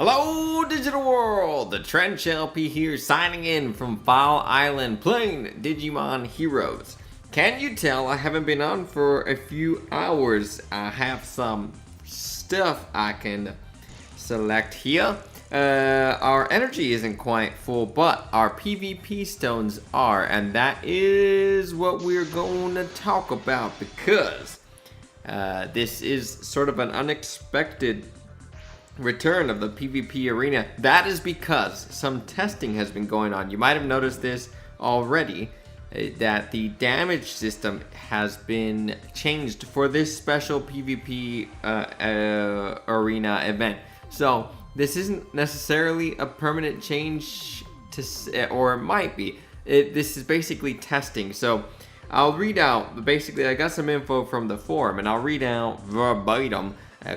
Hello, digital world! The Trench LP here, signing in from File Island, playing Digimon Heroes. Can you tell I haven't been on for a few hours? I have some stuff I can select here. Our energy isn't quite full, but our PvP stones are, and that is what we're going to talk about because this is sort of an unexpected return of the PvP arena. That is because some testing has been going on. You might have noticed this already, that the damage system has been changed for this special PvP arena event. So this isn't necessarily a permanent change, or it might be. This is basically testing. So I'll read out, basically I got some info from the forum and I'll read out verbatim a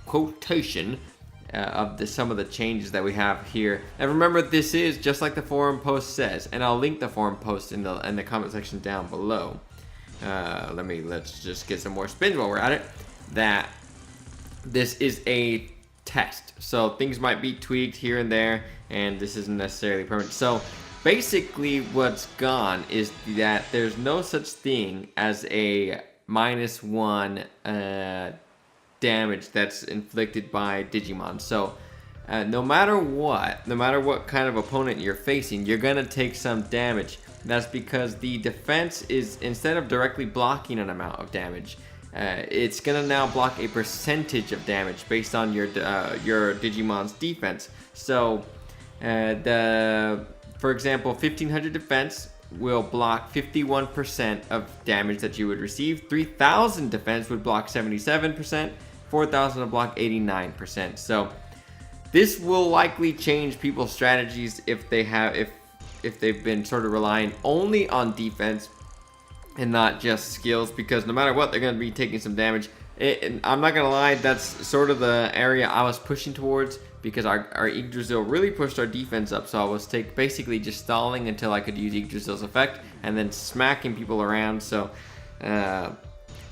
quotation of some of the changes that we have here. And remember, this is just like the forum post says, and I'll link the forum post in the comment section down below. Let's just get some more spins while we're at it. That this is a test, so things might be tweaked here and there, and this isn't necessarily permanent. So basically what's gone is that there's no such thing as a -1 damage that's inflicted by Digimon. So no matter what kind of opponent you're facing, you're gonna take some damage. That's because the defense is, instead of directly blocking an amount of damage, it's gonna now block a percentage of damage based on your Digimon's defense. So for example, 1500 defense will block 51% of damage that you would receive. 3000 defense would block 77%. 4,000 will block 89%. So this will likely change people's strategies if they've been sort of relying only on defense and not just skills, because no matter what, they're going to be taking some damage. I'm not going to lie, that's sort of the area I was pushing towards, because our Yggdrasil really pushed our defense up. So I was basically just stalling until I could use Yggdrasil's effect and then smacking people around. So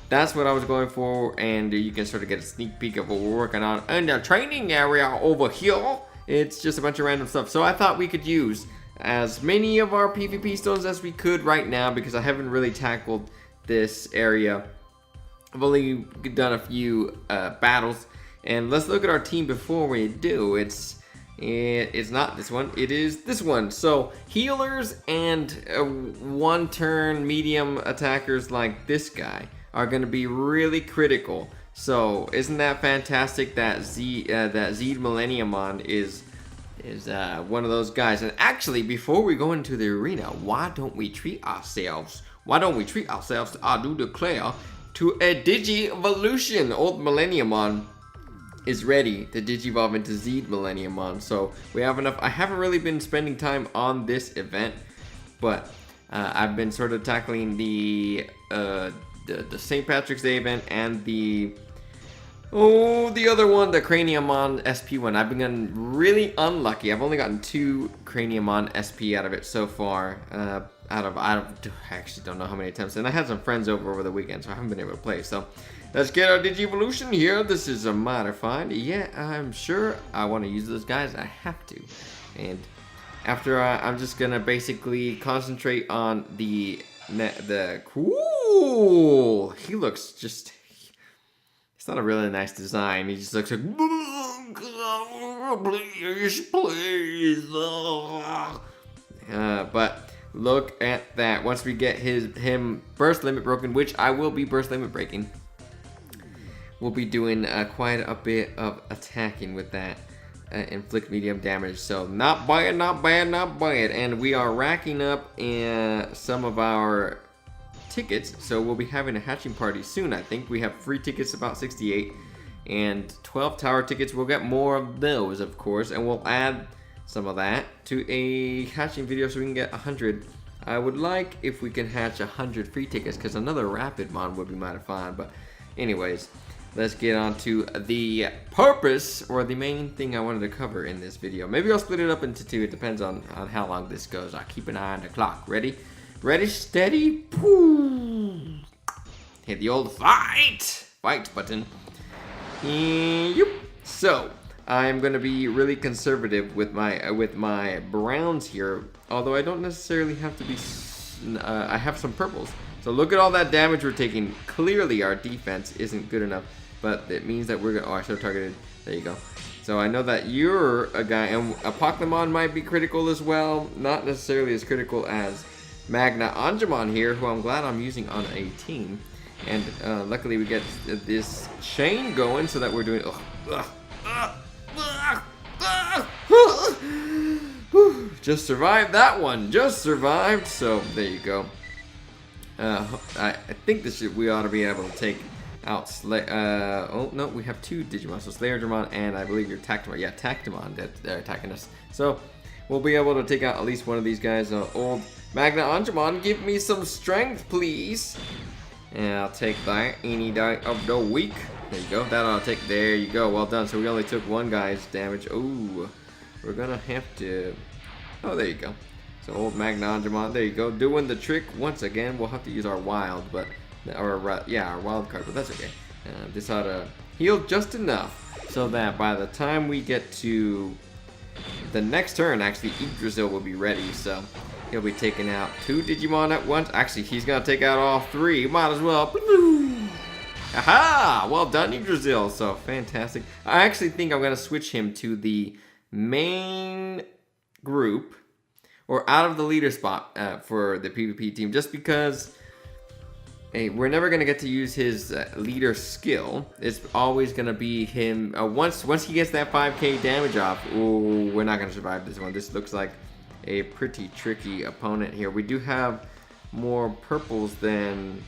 that's what I was going for, and you can sort of get a sneak peek of what we're working on in the training area over here. It's just a bunch of random stuff. So I thought we could use as many of our PvP stones as we could right now, because I haven't really tackled this area. I've only done a few battles, and let's look at our team before we do. It's not this one, it is this one. So healers and one-turn medium attackers like this guy are going to be really critical. So isn't that fantastic that Zed Millenniumon is one of those guys? And actually, before we go into the arena, why don't we treat ourselves, I do declare, to a Digivolution? Old Millenniumon is ready to Digivolve into Zed Millenniumon. So we have enough. I haven't really been spending time on this event, but I've been sort of tackling the St. Patrick's Day event and the other one, the Craniumon SP one. I've been getting really unlucky. I've only gotten 2 Craniumon SP out of it so far. I actually don't know how many attempts, and I had some friends over the weekend, so I haven't been able to play. So let's get our Digivolution here. This is a modified. Yeah, I'm sure I want to use those guys. I have to. And after I'm just gonna basically concentrate on the cool. He looks just. It's not a really nice design. He just looks like, please. But look at that. Once we get him burst limit broken, which I will be burst limit breaking, we'll be doing quite a bit of attacking with that. Inflict medium damage. So not bad. And we are racking up some of our tickets, so we'll be having a hatching party soon. I think we have free tickets, about 68, and 12 tower tickets. We'll get more of those, of course, and we'll add some of that to a hatching video so we can get 100. I would like if we can hatch 100 free tickets, because another Rapidmon would be mighty fun. But anyways, let's get on to the purpose, or the main thing I wanted to cover in this video. Maybe I'll split it up into 2. It depends on how long this goes. I'll keep an eye on the clock. Ready, steady, pooh. Hit the old fight button. Yep. So I'm gonna be really conservative with my browns here. Although I don't necessarily have to be. I have some purples. So look at all that damage we're taking. Clearly our defense isn't good enough, but it means that we're gonna. Oh, I should have targeted. There you go. So I know that you're a guy, and a Pokemon might be critical as well. Not necessarily as critical as Magna Angemon here, who I'm glad I'm using on a team. And luckily we get this chain going so that we're doing. Just survived that one. Just survived. So there you go. I think we ought to be able to take out oh no, we have two Digimon. So Slayerdramon and I believe your Tactimon. Yeah, Tactimon that they're attacking us. So we'll be able to take out at least one of these guys. Old Magna Angemon, give me some strength, please. And I'll take that any day of the week. There you go. That I'll take. There you go. Well done. So we only took one guy's damage. Ooh, we're gonna have to. Oh, there you go. So old Magna Angemon. There you go. Doing the trick once again. We'll have to use our wild, but our wild card, but that's okay. This ought to heal just enough so that by the time we get to the next turn, actually Yggdrasil will be ready. So he'll be taking out two Digimon at once. Actually, he's gonna take out all three. Might as well. Aha! Well done, Yggdrasil. So fantastic. I actually think I'm gonna switch him to the main group or out of the leader spot for the PvP team, just because. Hey, we're never gonna get to use his leader skill. It's always gonna be him. Once he gets that 5k damage off, ooh, we're not gonna survive this one. This looks like a pretty tricky opponent here. We do have more purples than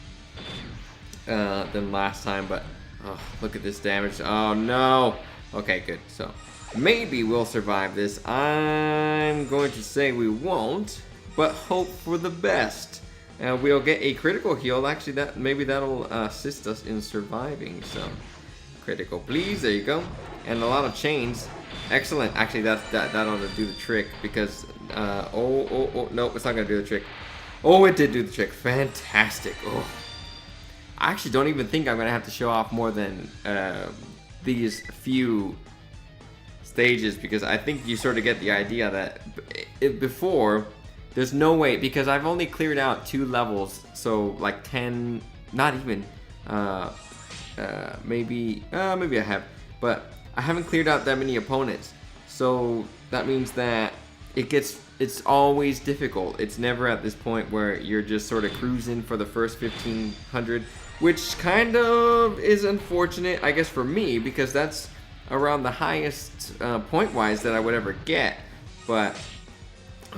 last time, but oh, look at this damage. Oh no. Okay, good. So maybe we'll survive this. I'm going to say we won't, but hope for the best. We'll get a critical heal. Actually, maybe that'll assist us in surviving. So, critical, please. There you go. And a lot of chains. Excellent. Actually, that ought to do the trick because. Oh, nope, it's not gonna do the trick. Oh, it did do the trick. Fantastic. Oh, I actually don't even think I'm gonna have to show off more than these few stages because I think you sort of get the idea that before. There's no way, because I've only cleared out 2 levels, so like 10, not even, maybe I have, but I haven't cleared out that many opponents, so that means that it's always difficult. It's never at this point where you're just sort of cruising for the first 1500, which kind of is unfortunate, I guess, for me, because that's around the highest point-wise that I would ever get, but.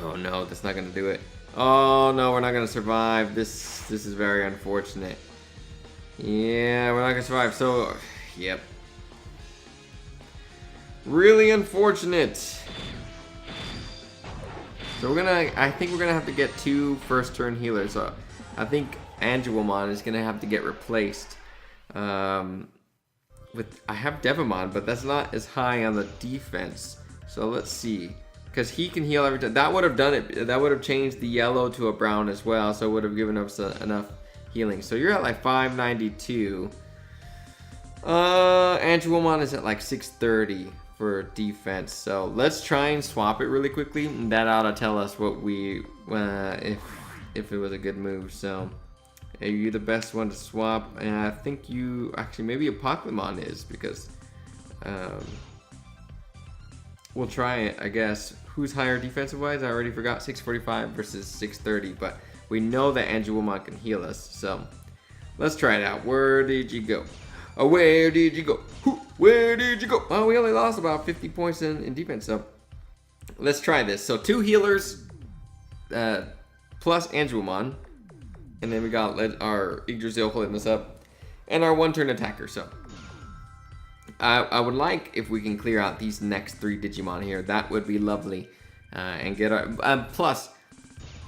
Oh no, that's not gonna do it. Oh no, we're not gonna survive. This is very unfortunate. Yeah, we're not gonna survive. So, yep. Really unfortunate. So I think we're gonna have to get 2 first turn healers. So I think Angemon is gonna have to get replaced. I have Devimon, but that's not as high on the defense. So let's see. Because he can heal every time. That would have done it. That would have changed the yellow to a brown as well. So it would have given us enough healing. So you're at like 592. Angemon is at like 630 for defense. So let's try and swap it really quickly. That ought to tell us what we if it was a good move. So are you the best one to swap? And I think you actually maybe a Pokemon is because we'll try it, I guess. Who's higher defensive wise? I already forgot. 645 versus 630, but we know that Angemon can heal us. So let's try it out. Where did you go? Oh, where did you go? Where did you go? Oh, we only lost about 50 points in defense. So let's try this. So 2 healers plus Angemon, and then we got our Yggdrasil holding us up, and our 1-turn attacker. So I would like if we can clear out these next 3 Digimon here. That would be lovely. And get our... plus,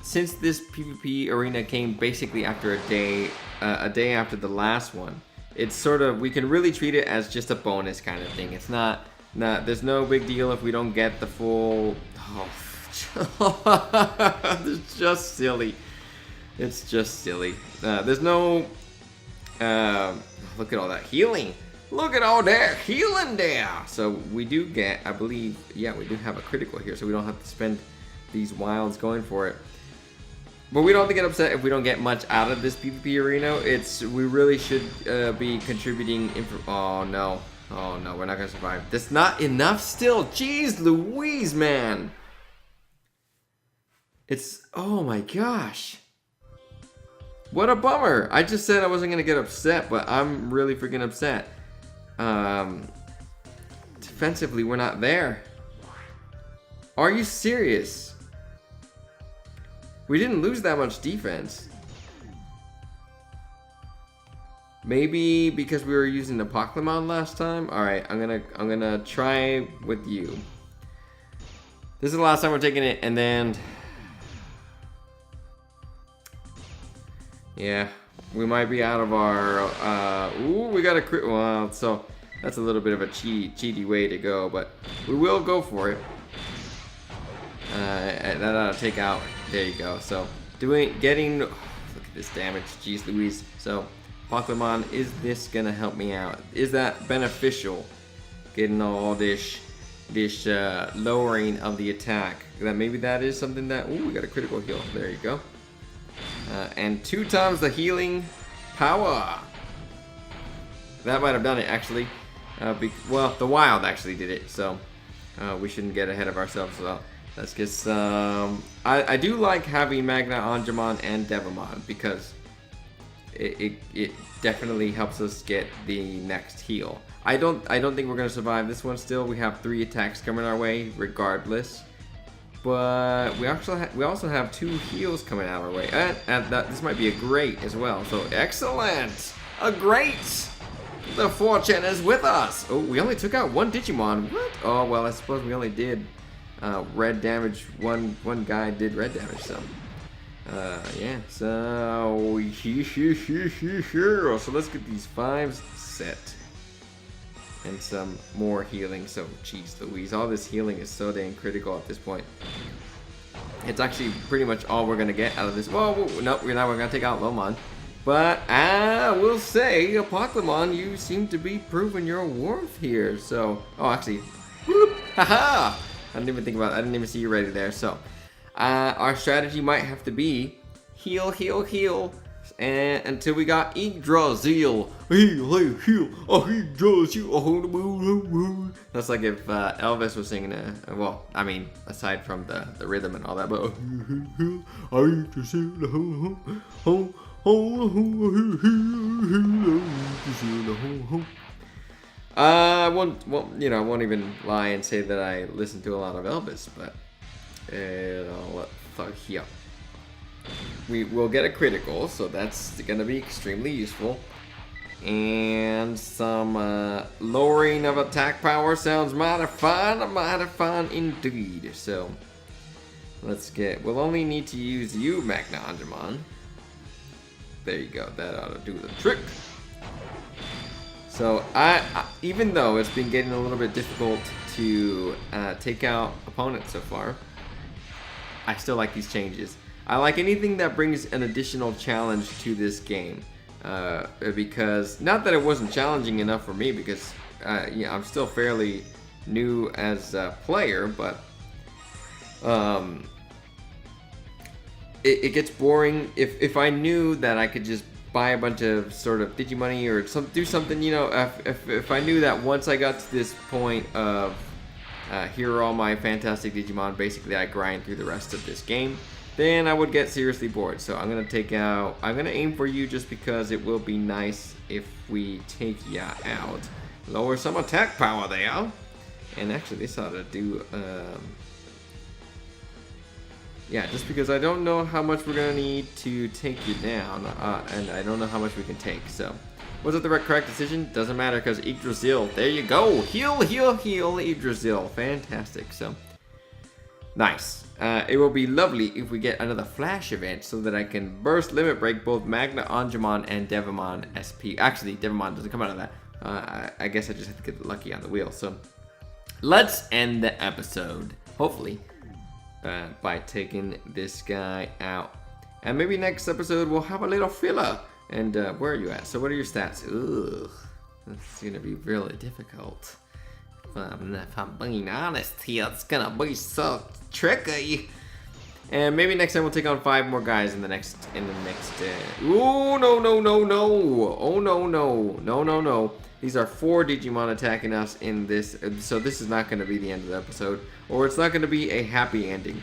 since this PvP arena came basically after a day after the last one, it's sort of... We can really treat it as just a bonus kind of thing. It's not... There's no big deal if we don't get the full... Oh, it's just silly. It's just silly. There's no... look at all that healing. Look at all that healing there. So we do get, I believe, yeah, we do have a critical here, so we don't have to spend these wilds going for it. But we don't have to get upset if we don't get much out of this PvP arena. We really should be contributing. Oh no, we're not gonna survive. That's not enough still. Jeez Louise, man. Oh my gosh. What a bummer. I just said I wasn't gonna get upset, but I'm really freaking upset. Defensively, we're not there. Are you serious? We didn't lose that much defense. Maybe because we were using the Pokemon last time. All right, I'm gonna try with you. This is the last time we're taking it, and then yeah, we might be out of our. Ooh, we got a crit. Well, so that's a little bit of a cheaty way to go, but we will go for it. That ought to take out. There you go. So getting. Look at this damage. Jeez Louise. So Pokemon, is this gonna help me out? Is that beneficial? Getting all this lowering of the attack. Maybe that is something that. Ooh, we got a critical heal. There you go. And 2 times the healing power. That might have done it actually. Well, the wild actually did it. So we shouldn't get ahead of ourselves. So let's get some. I do like having Magna Angemon and Devamon because it definitely helps us get the next heal. I don't think we're gonna survive this one. Still, we have 3 attacks coming our way, regardless. But we also have 2 heals coming out our way, and this might be a great as well. So excellent, a great. The fortune is with us. Oh, we only took out 1 Digimon. What? Oh well, I suppose we only did red damage. One guy did red damage. So yeah. So so let's get these 5s set. And some more healing. So, jeez Louise, all this healing is so dang critical at this point. It's actually pretty much all we're gonna get out of this. Well, no, we're not. We're gonna take out Lomon. But I will say, Pokemon, you seem to be proving your worth here. So, oh, actually, whoop, haha! I didn't even think about it. I didn't even see you ready there. So, our strategy might have to be heal, heal, heal. And until we got Yggdrasil. That's like if Elvis was singing well, I mean, aside from the rhythm and all that, but I won't even lie and say that I listen to a lot of Elvis, but here. We will get a critical, so that's going to be extremely useful. And some lowering of attack power sounds mighty fun indeed. So we'll only need to use you, Magna Angemon. There you go, that ought to do the trick. So even though it's been getting a little bit difficult to take out opponents so far, I still like these changes. I like anything that brings an additional challenge to this game, because not that it wasn't challenging enough for me, because I'm still fairly new as a player, but it gets boring if I knew that I could just buy a bunch of sort of Digimoney or do something, if I knew that once I got to this point of here are all my fantastic Digimon, basically I grind through the rest of this game, then I would get seriously bored. So I'm gonna aim for you just because it will be nice if we take ya out. Lower some attack power there. And actually this ought to do, yeah, just because I don't know how much we're gonna need to take you down, and I don't know how much we can take, so. Was it the correct decision? Doesn't matter because Yggdrasil, there you go. Heal, heal, heal, Yggdrasil. Fantastic, so. Nice. It will be lovely if we get another flash event so that I can burst limit break both Magna Angemon and Devamon SP. Actually, Devamon doesn't come out of that. I guess I just have to get lucky on the wheel. So let's end the episode, hopefully, by taking this guy out. And maybe next episode we'll have a little filler. And where are you at? So what are your stats? Ugh. It's gonna be really difficult. If I'm being honest here, it's gonna be so tricky. And maybe next time we'll take on 5 more guys in the next. Oh no no no no! Oh no no no no no! These are 4 Digimon attacking us in this, so this is not going to be the end of the episode, or it's not going to be a happy ending.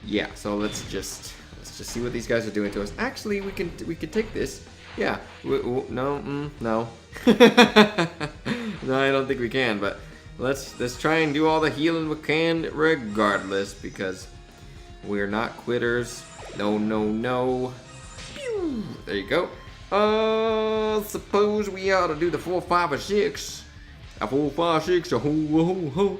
Yeah. So let's just see what these guys are doing to us. Actually, we can take this. Yeah. No. No. No, I don't think we can. But let's try and do all the healing we can, regardless, because we're not quitters. No. No. No. Pew! There you go. Suppose we ought to do the 4, 5, or 6. A 4, 5, 6. A ho.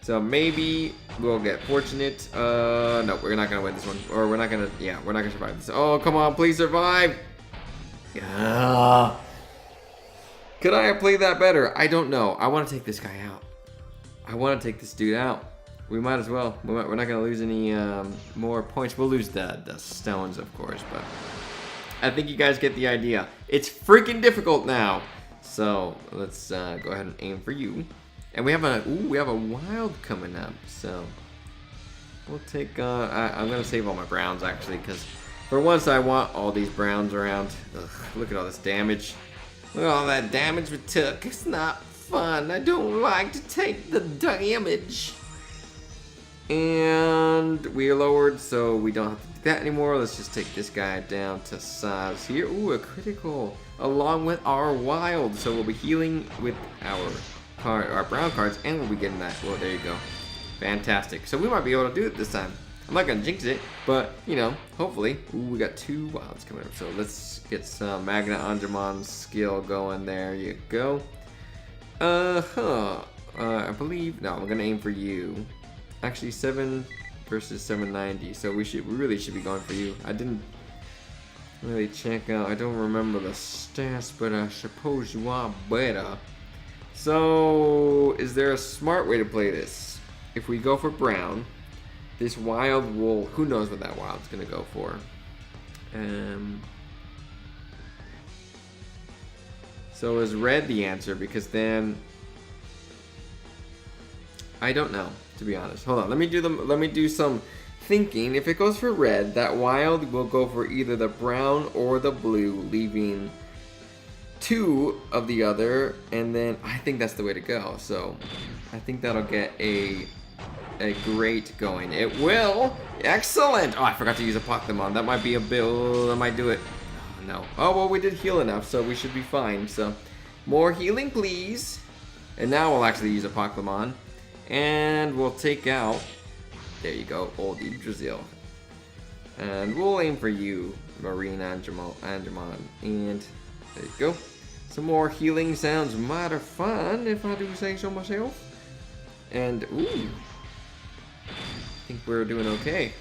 So maybe we'll get fortunate. No, we're not gonna win this one, or we're not gonna. Yeah, we're not gonna survive this. Oh, come on, please survive. Yeah. Could I have played that better? I don't know. I want to take this guy out. I want to take this dude out. We might as well. We're not going to lose any more points. We'll lose the stones, of course, but I think you guys get the idea. It's freaking difficult now. So let's go ahead and aim for you. And we have a wild coming up. So we'll take. I'm going to save all my browns actually, because for once I want all these browns around. Ugh, look at all this damage. Look at all that damage we took. It's not fun. I don't like to take the damage. And we are lowered, so we don't have to do that anymore. Let's just take this guy down to size here. Ooh, a critical, along with our wild. So we'll be healing with our brown cards, and we'll be getting that. Well, there you go. Fantastic. So we might be able to do it this time. I'm not gonna jinx it, but you know, hopefully. Ooh, we got 2 wilds coming up. So let's get some Magna Angemon skill going. There you go. I believe. No, I'm gonna aim for you. Actually, 7 versus 790. So we really should be going for you. I didn't really check out. I don't remember the stats, but I suppose you are better. So, is there a smart way to play this? If we go for brown, this wild will. Who knows what that wild's gonna go for? So is red the answer? Because then I don't know. To be honest, hold on. Let me do some thinking. If it goes for red, that wild will go for either the brown or the blue, leaving 2 of the other, and then I think that's the way to go. So I think that'll get a great going. It will. Excellent. Oh, I forgot to use a Pokemon. That might be a bill. That might do it. Oh, no. Oh well, we did heal enough, so we should be fine. So more healing, please. And now we'll actually use a Pokemon. And we'll take out, there you go, old Yggdrasil. And we'll aim for you, Marine Angemon. And there you go. Some more healing sounds mighty fun, if I do say so myself. And, ooh, I think we're doing okay.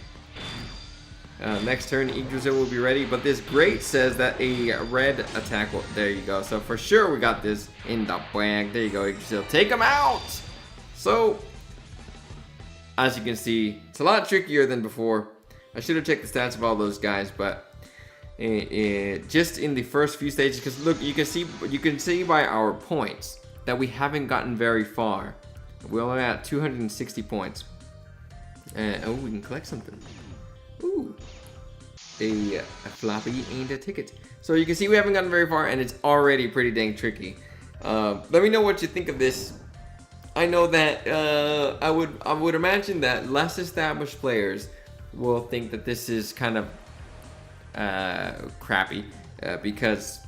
Next turn, Yggdrasil will be ready, but this great says that a red attack will, there you go. So for sure we got this in the bag. There you go, Yggdrasil. Take him out! So, as you can see, it's a lot trickier than before. I should have checked the stats of all those guys, but just in the first few stages, because look, you can see by our points that we haven't gotten very far. We're only at 260 points. Oh, we can collect something. Ooh, a floppy and a ticket. So you can see we haven't gotten very far, and it's already pretty dang tricky. Let me know what you think of this. I know that I would imagine that less established players will think that this is kind of crappy because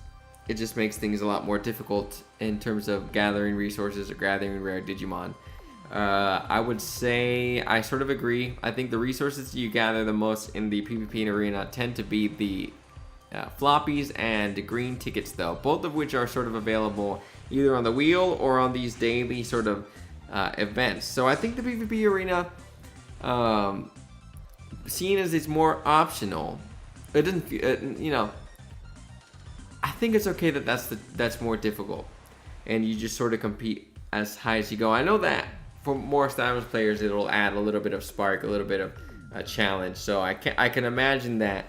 it just makes things a lot more difficult in terms of gathering resources or gathering rare Digimon. I would say I sort of agree. I think the resources you gather the most in the PvP arena tend to be the floppies and the green tickets, though, both of which are sort of available either on the wheel or on these daily sort of events. So I think the PvP arena, seeing as it's more optional, it doesn't feel, you know, I think it's okay that that's more difficult, and you just sort of compete as high as you go. I know that for more established players, it'll add a little bit of spark, a little bit of a challenge. So I can imagine that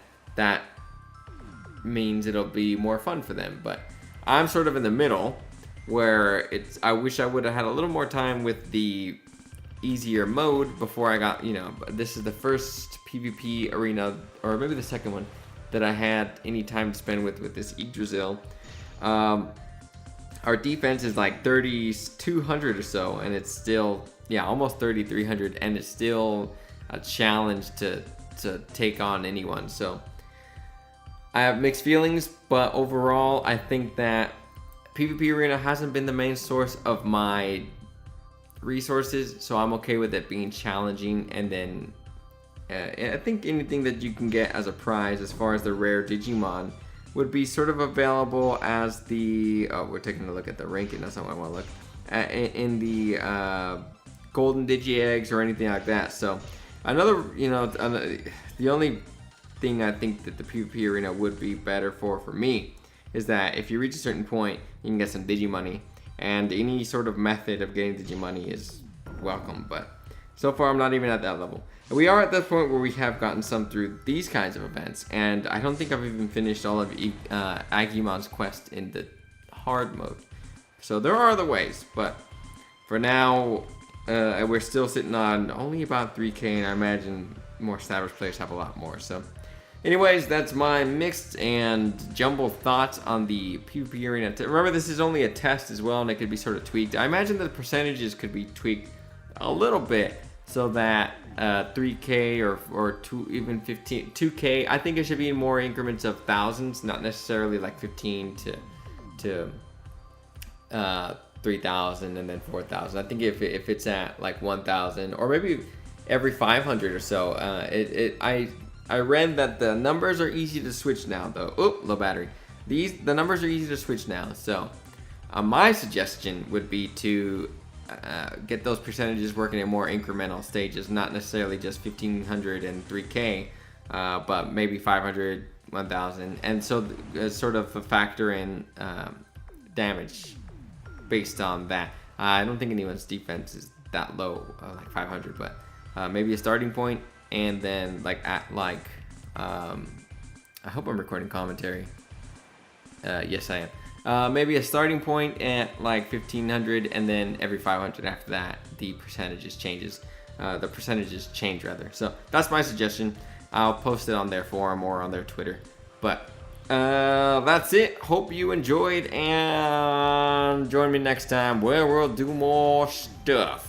means it'll be more fun for them. But I'm sort of in the middle, where I wish I would have had a little more time with the easier mode before I got, this is the first PvP arena, or maybe the second one, that I had any time to spend with this Yggdrasil. Our defense is like 3,200 or so, and it's still, almost 3,300, and it's still a challenge to take on anyone. So I have mixed feelings, but overall, I think that PvP Arena hasn't been the main source of my resources, so I'm okay with it being challenging. And then I think anything that you can get as a prize, as far as the rare Digimon, would be sort of available as the we're taking a look at the ranking. That's not what I want to look in the golden Digi eggs or anything like that. So another, the only thing I think that the PvP Arena would be better for me is that if you reach a certain point, you can get some Digimoney, and any sort of method of getting Digimoney is welcome. But so far, I'm not even at that level. And we are at the point where we have gotten some through these kinds of events, and I don't think I've even finished all of Agimon's quest in the hard mode. So there are other ways, but for now, we're still sitting on only about 3K, and I imagine more established players have a lot more. So anyways, that's my mixed and jumbled thoughts on the PvP Arena. Remember, this is only a test as well, and it could be sort of tweaked. I imagine the percentages could be tweaked a little bit so that 3K or even 2K, I think it should be in more increments of thousands, not necessarily like 15 to 3,000 and then 4,000. I think if it's at like 1,000 or maybe every 500 or so, I read that the numbers are easy to switch now, though. Oh, low battery. The numbers are easy to switch now. So my suggestion would be to get those percentages working in more incremental stages, not necessarily just 1,500 and 3K, but maybe 500, 1,000, and so sort of a factor in damage based on that. I don't think anyone's defense is that low, like 500, but maybe a starting point, and then I hope I'm recording commentary. Yes, I am. Maybe a starting point at like 1,500, and then every 500 after that, the percentages change rather. So that's my suggestion. I'll post it on their forum or on their Twitter. But that's it. Hope you enjoyed, and join me next time where we'll do more stuff.